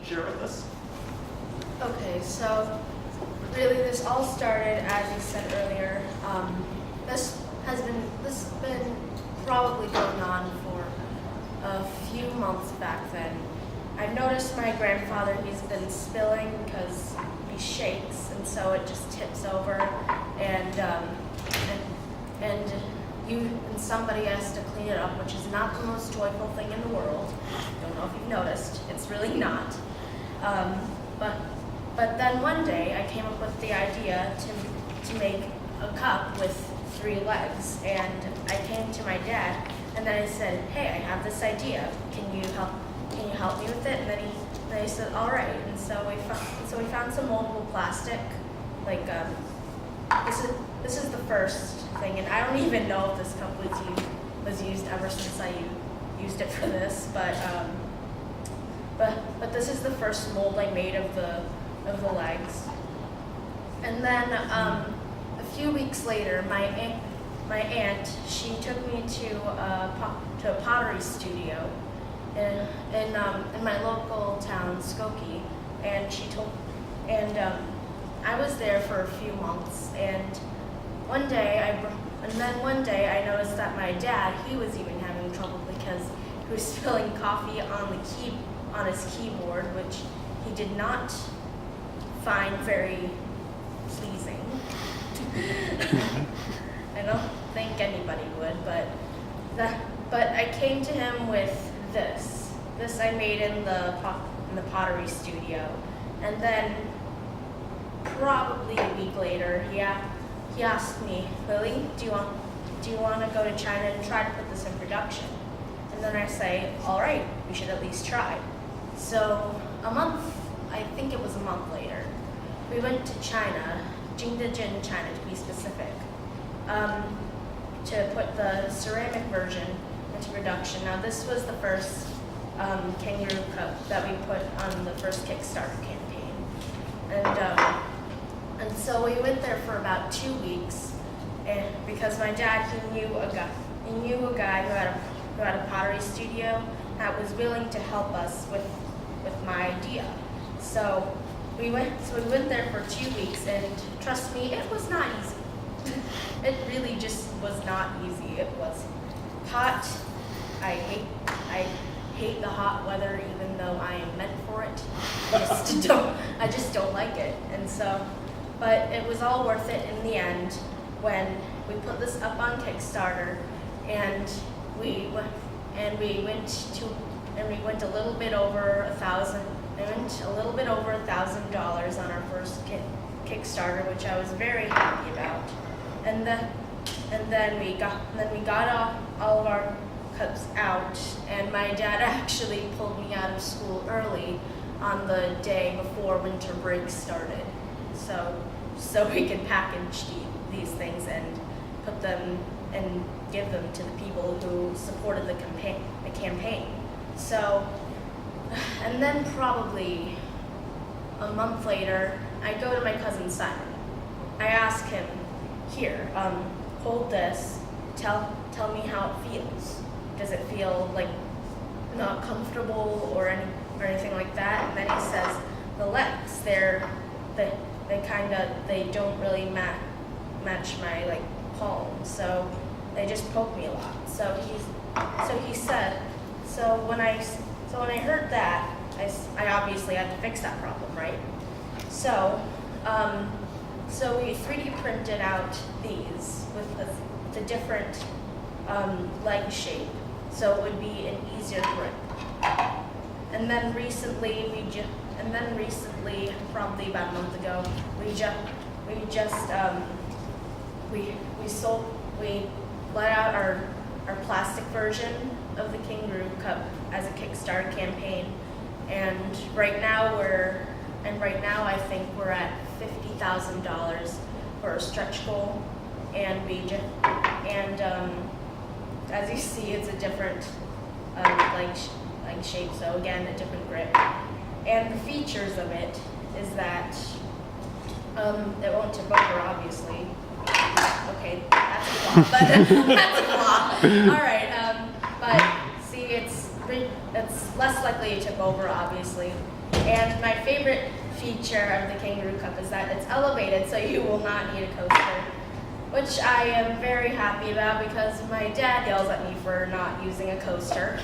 share with us? Okay, so really this all started, as you said earlier. This has been probably going on for a few months back then. I've noticed my grandfather, he's been spilling because he shakes, and so it just tips over, and somebody has to clean it up, which is not the most joyful thing in the world. Don't know if you've noticed. It's really not. But then one day I came up with the idea to make a cup with 3 legs, and I came to my dad and then I said, "Hey, I have this idea. Can you help me with it?" And then he said, "All right." And so we found some moldable plastic. Like this is the first thing, and I don't even know if this cup was used ever since I used it for this, but this is the first mold I made of the legs. And then a few weeks later, my aunt, she took me to a pottery studio in my local town, Skokie, and I was there for a few months, and one day I noticed that my dad, he was even having trouble because he was spilling coffee on his keyboard, which he did not find very pleasing. I don't think anybody would, but I came to him with this. This I made in the pottery studio, and then probably a week later, he asked me, "Lily, do you want to go to China and try to put this in production?" And then I say, "All right, we should at least try." So I think it was a month later, we went to China, Jingdezhen, China to be specific, to put the ceramic version into production. Now this was the first Kangaroo cup that we put on the first Kickstarter campaign, and so we went there for about 2 weeks, and because my dad, he knew a guy who had a pottery studio that was willing to help us with my idea. So we went there for 2 weeks, and trust me, it was not easy. It really just was not easy. It was hot. I hate the hot weather, even though I am meant for it. I just don't like it. And so, but it was all worth it in the end when we put this up on Kickstarter, and we went a little bit over $1,000 on our first Kickstarter, which I was very happy about. And then we got all of our cups out, and my dad actually pulled me out of school early on the day before winter break started, so we could package these things and put them and give them to the people who supported the campaign. So, and then probably a month later, I go to my cousin Simon. I ask him, "Here, hold this. Tell me how it feels. Does it feel like not comfortable or anything like that?" And then he says, "The legs, they don't really match my palm, so they just poke me a lot." So he said, when I heard that, I obviously had to fix that problem, right? So we 3D printed out these with the different leg shape, so it would be an easier grip. And then recently, probably about a month ago, we let out our plastic version of the Kangaroo cup as a Kickstarter campaign, and right now I think we're at $50,000 for a stretch goal, and as you see, it's a different leg shape, so again, a different grip. And the features of it is that it won't tip over, obviously. Okay, that's a flaw, but that's a flaw. All right, but see, it's less likely to tip over, obviously. And my favorite feature of the Kangaroo Cup is that it's elevated, so you will not need a coaster, which I am very happy about because my dad yells at me for not using a coaster.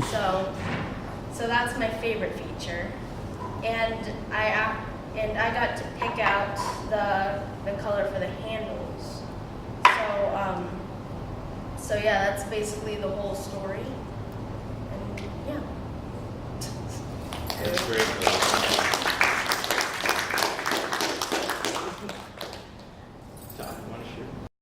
So that's my favorite feature. And I got to pick out the color for the handles. So yeah, that's basically the whole story. And yeah. That's great.